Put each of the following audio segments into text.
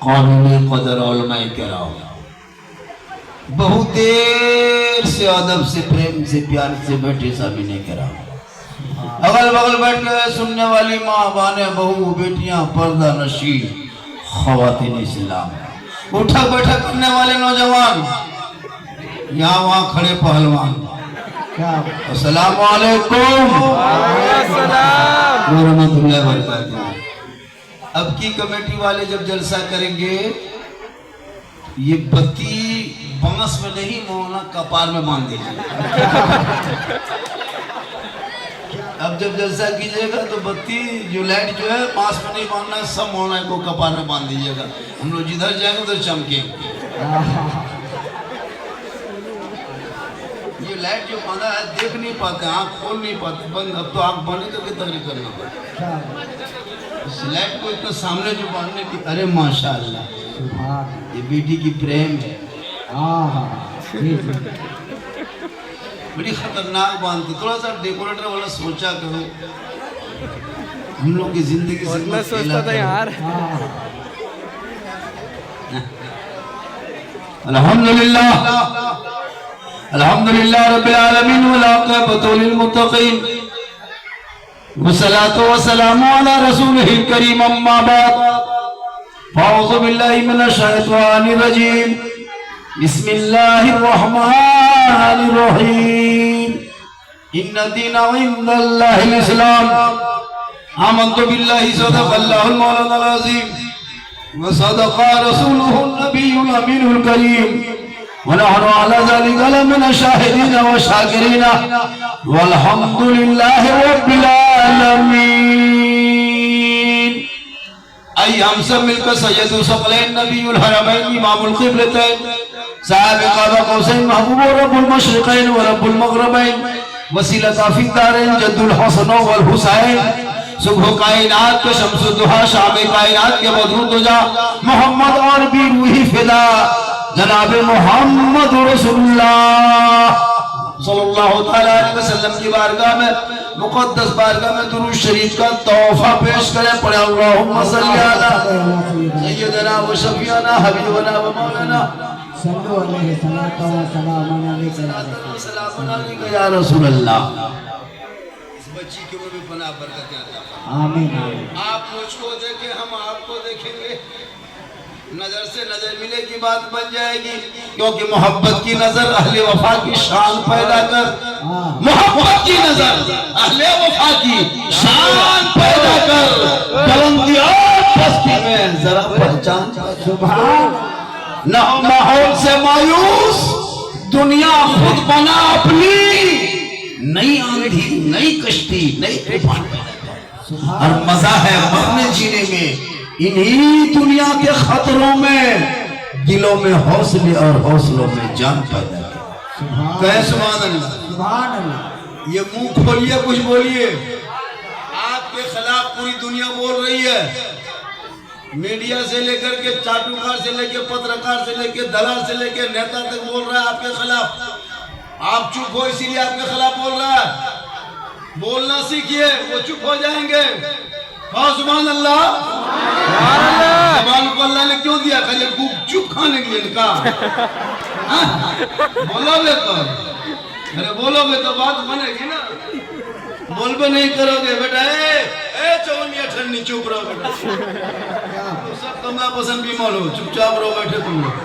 कानूनी कदर उलमाए किराम बहुत देर से अदब से प्रेम से प्यार से बैठे सामने किराम अगल बगल बैठ के सुनने वाली माँ बाने बहू बेटियां पर्दा नशी खवातीन इस्लाम उठक बैठक करने वाले नौजवान यहाँ वहाँ खड़े पहलवान अस्सलाम वालेकुम व रहमतुल्लाहि व बरकातहू। अब की कमेटी वाले जब जलसा करेंगे ये बत्ती बांस में नहीं मौना कपार में बांध दीजिए। अब जब जलसा कीजिएगा तो बत्ती जो लाइट जो है बांस में नहीं बांधना है, सब मौना को कपार में बांध दीजिएगा। हम लोग जिधर जाएंगे उधर चमकेंगे। ये लाइट जो बांधा है देख नहीं पाते, आँख खोल नहीं पाते, बंद। अब तो आँख बंद करके तकलीफ करना पड़ता। इस लाइट को इतना सामने जो बांधने की, अरे माशाअल्लाह ये बेटी की प्रेम है। बड़ी खतरनाक बांधती। थोड़ा सा डेकोरेटर वाला सोचा करो हम लोग की जिंदगी से। मैं सोचता था यार अल्हम्दुलिल्लाह अल्हम्दुलिल्लाह रब्बिल आलमीन वल आक़िबतु लिल मुत्तक़ीन वस्सलातु वस्सलामु अला रसूलिहिल करीम अम्मा बाद अऊज़ु बिल्लाहि मिनश शैतानिर रजीम बिस्मिल्लाहिर रहमानिर रहीम इन्ना दीना इंदल्लाहिल इस्लाम आमन्तु बिल्लाहि सदक़ल्लाहुल मौलानाल अज़ीम व सदक़ा रसूलुहुन नबियुल अमीनुल करीम व नहनु अला ज़ालिका लमिनश शाहिदीन व शाकिरीन वल्हम्दुलिल्लाहि रब्बिल आलमीन। आइए हम सब मिलकर सैयदुल सकलैन नबीउल हरमैन इमामुल क़िबलतैन साहिब क़ाबा कौसैन महबूब रब्बुल मशरिक़ैन व रब्बुल मग़रिबैन वसीलता फ़ी दारैन जद्दुल हसन वल हुसैन सुबह कायनात के शम्सुद दुहा शाम कायनात के बदरुद दुजा मोहम्मद और भी रूही फिदा जनाब मोहम्मद रसूलुल्लाह सल्लल्लाहु तआला अलैहि वसल्लम की बारगाह में मुक़द्दस बारगाह में दुरूद शरीफ का तोहफा पेश करें। पढ़े अल्लाहुम्मा सल्ली अला सय्यदना व शफीअना हबीबना व मौलाना सल्लल्लाहु अलैहि वसल्लम या रसूल अल्लाह। इस बच्ची की भी पनाह बरकत अता आमीन। आप मुझको देखें हम आपको देखेंगे, नजर से नजर मिले की बात बन जाएगी, क्योंकि मोहब्बत की नजर अहले वफा की शान पैदा कर, मोहब्बत की नजर अहले वफा की शान पैदा कर, बुलंदी और पस्ती में जरा पहचान। सुभान न हो माहौल से मायूस, दुनिया खुद बना अपनी, नई आंधी नई कश्ती नई तूफान और मजा है मरने जीने में। इन्हीं दुनिया के खतरों में दिलों में हौसले और हौसलों में जान पैदा कर। कहे सुभान अल्लाह। सुभान अल्लाह। ये मुंह खोलिए कुछ बोलिए। आपके खिलाफ पूरी दुनिया बोल रही है, मीडिया से लेकर के चाटुकार से लेकर पत्रकार से लेकर दलाल से लेकर नेता तक बोल रहा है आपके खिलाफ। आप चुप हो इसीलिए आपके खिलाफ बोल रहा है। बोलना सीखिए, वो चुप हो जाएंगे। सुभान अल्लाह। जबान को अल्लाह ने क्यों दिया? खाली चुप खाने के लिए कहा। बोलोगे तो, अरे बोलोगे तो बात बनेगी ना। बोलबे नहीं करोगे बेटा, ए चौनिया ठंडी चुप रहो बेटा। तो सब कमला पसंद भी मालो, चुपचाप रहो बैठे तुम लोग।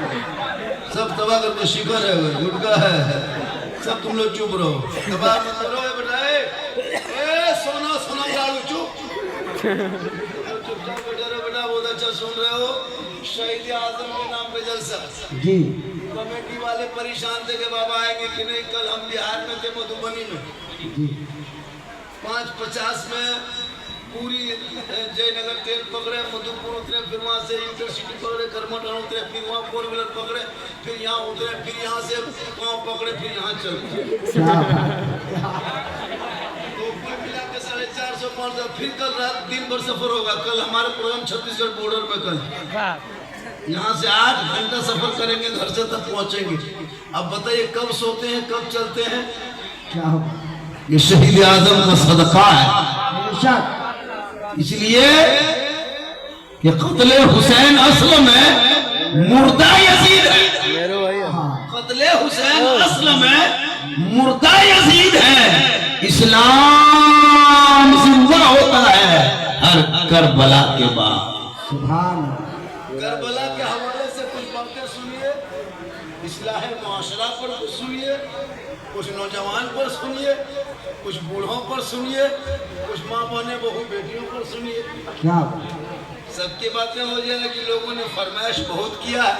सब तबाह करके शिकर है, गुटका है, सब तुम लोग चुप रहो। तबाह मत करो बेटा। ए सोना सोना लालू चुप। चुपचाप बैठे रहो बेटा। में सुन रहे हो शहीद आजम के नाम पे जलसा जी। कमेटी वाले परेशान थे कि बाबा आएंगे कि नहीं। कल हम बिहार में थे, मधुबनी में जी। 5:50 में पूरी जयनगर ट्रेन पकड़े, मधुपुर उतरे, फिर वहाँ से इंटरसिटी पकड़े, करमटन उतरे, फिर वहाँ 4 व्हीलर पकड़े, फिर यहाँ उतरे, फिर यहाँ से पाँव पकड़े, फिर यहाँ चल तो कुल मिला के 450-500। फिर कल रात दिन भर सफर होगा। कल हमारा प्रोग्राम छत्तीसगढ़ बॉर्डर में। कल यहाँ से 8 घंटा सफर करेंगे, घर से तक पहुँचेंगे। अब बताइए कब सोते हैं, कब चलते हैं। क्या होगा? ये शहीद आजम का सदका है। इसलिए कि कत्ले हुसैन असल में मुर्दा यजीद है। कत्ले हुसैन असल में मुर्दा यजीद है। इस्लाम जिंदा होता है हर करबला के बाद। सुभान। करबला के हवाले से कुछ बातें सुनिए, इस्लाह माशरा पर कुछ सुनिए, कुछ नौजवान पर सुनिए, कुछ बूढ़ों पर सुनिए, कुछ माँ बहने बहू बेटियों पर सुनिए। क्या? सबकी बातें हो जाए कि लोगों ने फरमाइश बहुत किया है,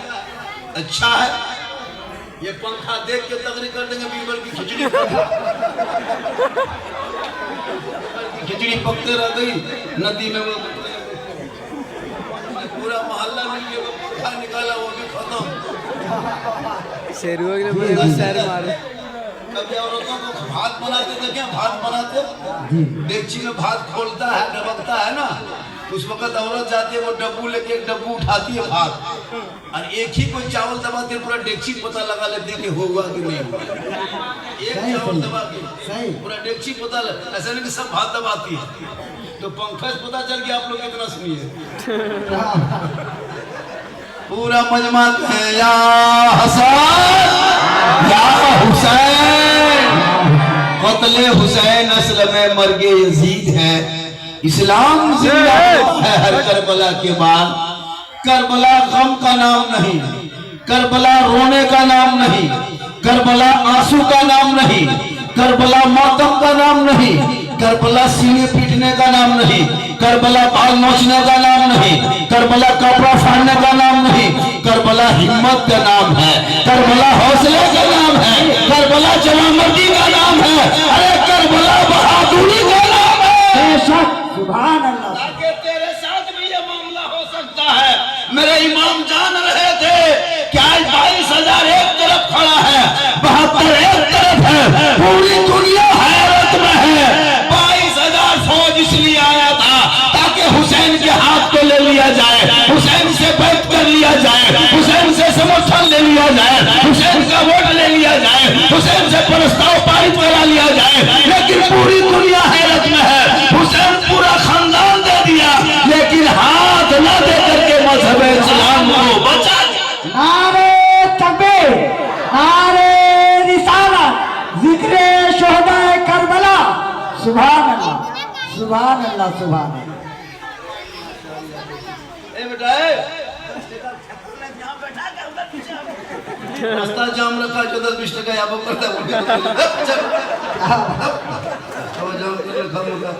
अच्छा है। ये पंखा देख के तकरीर कर देंगे बीरबल की खिचड़ी खिचड़ी पकते रह गई नदी में। वो पूरा मोहल्ला मिल के वो पंखा निकाला, वो भी खत्म। कभी औरतों को भात बनाते थे क्या? भात बनाते डेगची में भात खोलता है, डबकता है ना। उस वक्त औरत जाती है, वो डब्बू लेके एक डब्बू उठाती है भात, और एक ही कोई चावल दबाती है, पूरा डेगची पता लगा लेती है कि होगा कि नहीं होगा। एक चावल दबा के पूरा डेगची पता लगा, ऐसा नहीं कि सब भात दबाती है। तो पंखा से पता चल गया। आप लोग कितना सुनिए। पूरा मजमा है या हसन या हुसैन। कत्ले हुसैन असल में मर्गे यजीद है। इस्लाम जिंदा है हर करबला के बाद। करबला गम का नाम नहीं, करबला रोने का नाम नहीं, करबला आंसू का नाम नहीं, करबला मातम का नाम नहीं, करबला सीने पीटने का नाम नहीं, करबला बाल नोचने का नाम नहीं, करबला कपड़ा फाड़ने का नाम नहीं। करबला हिम्मत का नाम है, करबला हौसले का नाम है, करबला जवामर्दी का नाम है, अरे करबला बहादुरी का नाम है। सुभान अल्लाह। ताकि तेरे साथ भी ये मामला हो सकता है। मेरे इमाम जान रहे थे कि आज 22,000 एक तरफ खड़ा है, 72 एक तरफ है, पूरी दुनिया हैरत में है। 22,000 फौज इसलिए आया था ताकि हुसैन के हाथ को ले लिया जाए, हुसैन से बैठ कर लिया जाए, हुसैन से समर्थन ले लिया जाए, हुसैन का वोट ले लिया जाए, हुसैन से प्रस्ताव पारित करा लिया जाए। लेकिन पूरी दुनिया हैरत में है। हुसैन पूरा खानदान दे दिया, लेकिन हाथ न दे करके मजहब इस्लाम को बचा दिया। नारे तकबीर, नारे रिसालत, जिक्रे शोहदाए करबला। सुभान अल्लाह, सुभान अल्लाह, सुभान अल्लाह। बेटा रास्ता जाम रखा, 14-20 टका यहाँ पर करता है। जाम कर रखा मुझे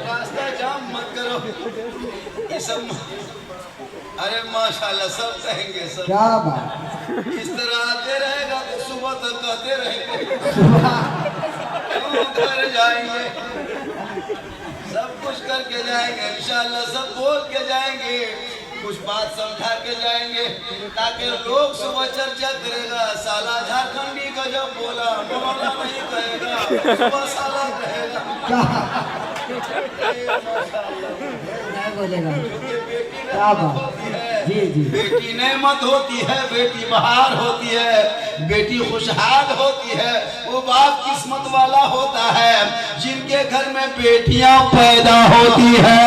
रास्ता जाम मत करो। ये सब अरे माशाल्लाह सब कहेंगे सब। क्या बात। इस तरह आते रहेगा तो सुबह तक कहते रहेंगे, घर जाएंगे, सब कुछ करके जाएंगे इंशाल्लाह, सब बोल के जाएंगे, कुछ बात समझा के जाएंगे, ताकि लोग सुबह चर्चा करेगा। साला झारखंडी का जब बोला मौला नहीं कहेगा, सुबह साला कहेगा। नहीं बोलेगा। क्या बात। जी जी। बेटी नेमत होती है, बेटी बहार होती है, बेटी खुशहाल होती है। वो बाप किस्मत वाला होता है जिनके घर में बेटियां पैदा होती है।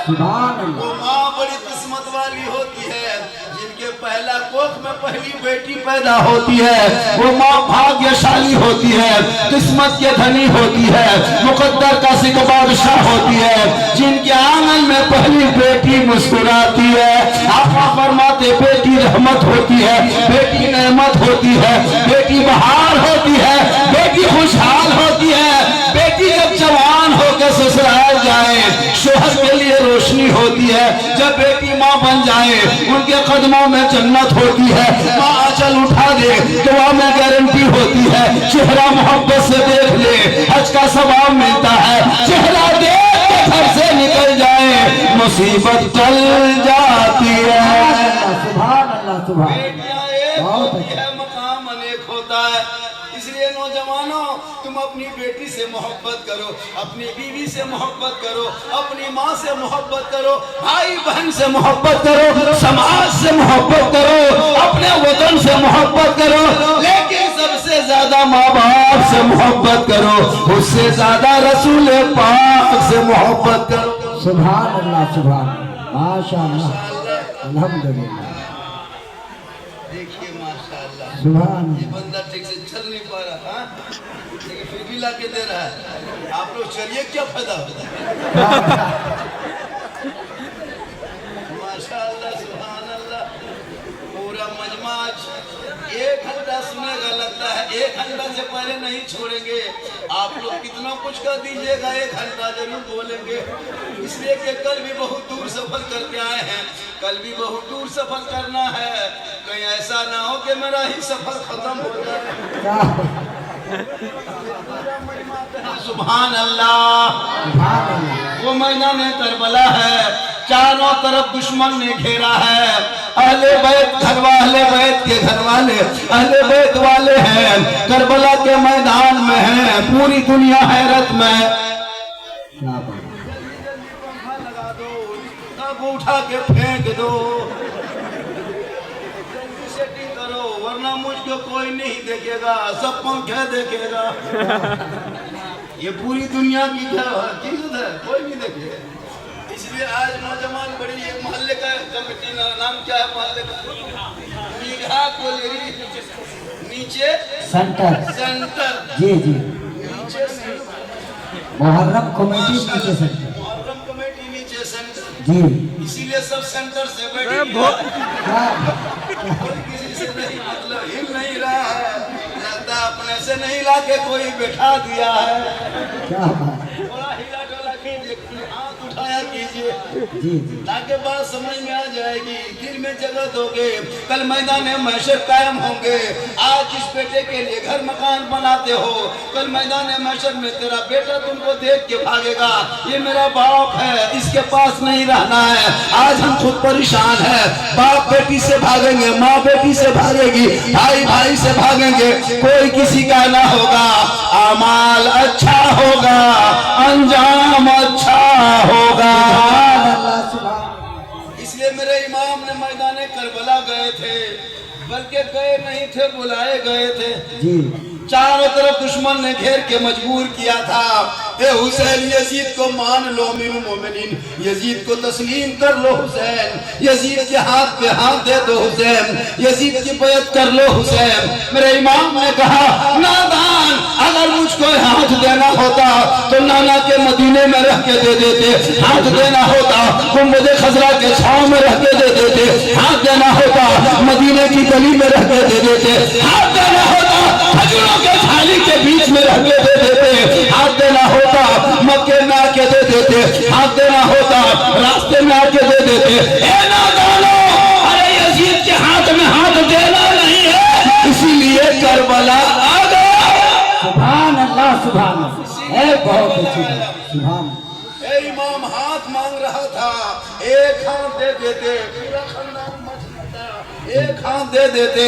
वो माँ बड़ी किस्मत वाली होती है जिनके पहला कोख में पहली बेटी पैदा होती है। वो माँ भाग्यशाली होती है, किस्मत के धनी होती है, मुकद्दर का सिक बादशाह होती है जिनके आंगन में पहली बेटी मुस्कुराती है। आप फरमाते बेटी रहमत होती है, बेटी नेमत होती है, बेटी बहार होती है, बेटी खुशहाल होती है। बेटी जब जवान होकर ससुराल जाए शोहर के लिए रोशनी होती है। जब बेटी माँ बन जाए उनके कदमों में जन्नत होती है। माँ आंचल उठा दे दुआ में गारंटी होती है। चेहरा मोहब्बत से देख ले हज का सवाब मिलता है। चेहरा देख के घर से निकल जाए मुसीबत टल जाती है। सुभान अल्लाह सुभान। बेटियां एक होती है, मकाम अनेक होता है। इसलिए नौजवानों तुम अपनी बेटी से मोहब्बत करो, अपनी बीवी से मोहब्बत करो, अपनी माँ से मोहब्बत करो, भाई बहन से मोहब्बत करो, समाज से मोहब्बत करो, अपने वतन से मोहब्बत करो, लेकिन सबसे ज्यादा माँ बाप से मोहब्बत करो, उससे ज्यादा रसूल पाक से मोहब्बत करो। सुभान अल्लाह सुभान। माशाअल्लाह अल्हम्दुलिल्लाह। देखिए माशाअल्लाह सुभान ये बंदा ठीक से चल नहीं पा रहा, हाँ? लेकिन फिर भी ला के दे रहा है। आप लोग चलिए, क्या फायदा होता है? माशाअल्लाह सुभान अल्लाह। पूरा मजमा 1 घंटा सुनेगा, लगता है 1 घंटा से पहले नहीं छोड़ेंगे। आप लोग कितना कुछ कर दीजिएगा, 1 घंटा जरूर बोलेंगे। इसलिए कि कल भी बहुत दूर सफर करके आए हैं, कल भी बहुत दूर सफर करना है। कहीं ऐसा ना हो कि मेरा ही सफर खत्म हो जाए। सुभान अल्लाह। वो मैदान करबला है, चारों तरफ दुश्मन ने घेरा है। अहले बैत अहले बैत के घर वाले अहले बैत वाले हैं, करबला के मैदान में हैं, पूरी दुनिया हैरत में। लगा दो, तब उठा के फेंक दो, सेटिंग करो, वरना मुझको कोई नहीं देखेगा, सब पंखे देखेगा। ये पूरी दुनिया की चीज है, कोई नहीं देखेगा। इसलिए आज नौजवान बड़ी एक मोहल्ले का कमेटी नाम क्या है मोहल्ले का? मीघा कोलेरी नीचे सेंटर। जी जी। नीचे मुहर्रम कमेटी नीचे सेंटर। मुहर्रम कमेटी नीचे सेंटर। जी। इसीलिए सब सेंटर से बैठे, कोई किसी से नहीं मतलब हिल नहीं रहा है, लगता अपने से नहीं लाके कोई बैठा दिया है। क्या बात। थोड़ा हिला डोला कीजिए, हाथ उठाया कीजिए, जी जी। ताकि बात समझ में आ जाएगी, दिल में जगह दोगे, कल मैदान महशर कायम होंगे। आज इस बेटे के लिए घर मकान बनाते हो, कल मैदान महशर में तेरा बेटा तुमको देख के भागेगा, ये मेरा बाप है, इसके पास नहीं रहना है। आज हम खुद परेशान हैं, बाप बेटी से भागेंगे, माँ बेटी से भागेगी, भाई भाई से भागेंगे, कोई किसी का ना होगा। अमाल अच्छा होगा, अंजाम अच्छा होगा। इसलिए मेरे इमाम ने मैदान करबला गए थे, बल्कि गए नहीं थे, बुलाए गए थे जी। चारों तरफ दुश्मन ने घेर के मजबूर किया था। ए हुसैन, यजीद को मान लो, मिन मोमिनीन, यजीद को तस्लीम कर लो हुसैन, यजीद के हाथ पे हाथ दे दो हुसैन, यजीद की बैत कर लो हुसैन। मेरे इमाम ने कहा, नादान, अगर मुझको हाथ देना होता तो नाना के मदीने में रह के दे देते, हाथ देना होता गुंबद खजरा के छांव में रह के दे देते, हाथ देना होता मदीने की गली में रह के दे देते, हाथ देना होता खजूरों के थाली के बीच में रह के दे देते, हाथ देना होता मक्के में आके दे देते, हाथ देना होता रास्ते में आके दे देते। ए नादानो, अरे यजीद के हाथ में हाथ देना नहीं है, इसीलिए करबला आ गया। सुभान अल्लाह सुभान अल्लाह। बहुत अच्छी बात। सुभान। इमाम हाथ मांग रहा था, एक हाथ दे देते, पूरा खानदान मच जाता, एक हाथ दे देते।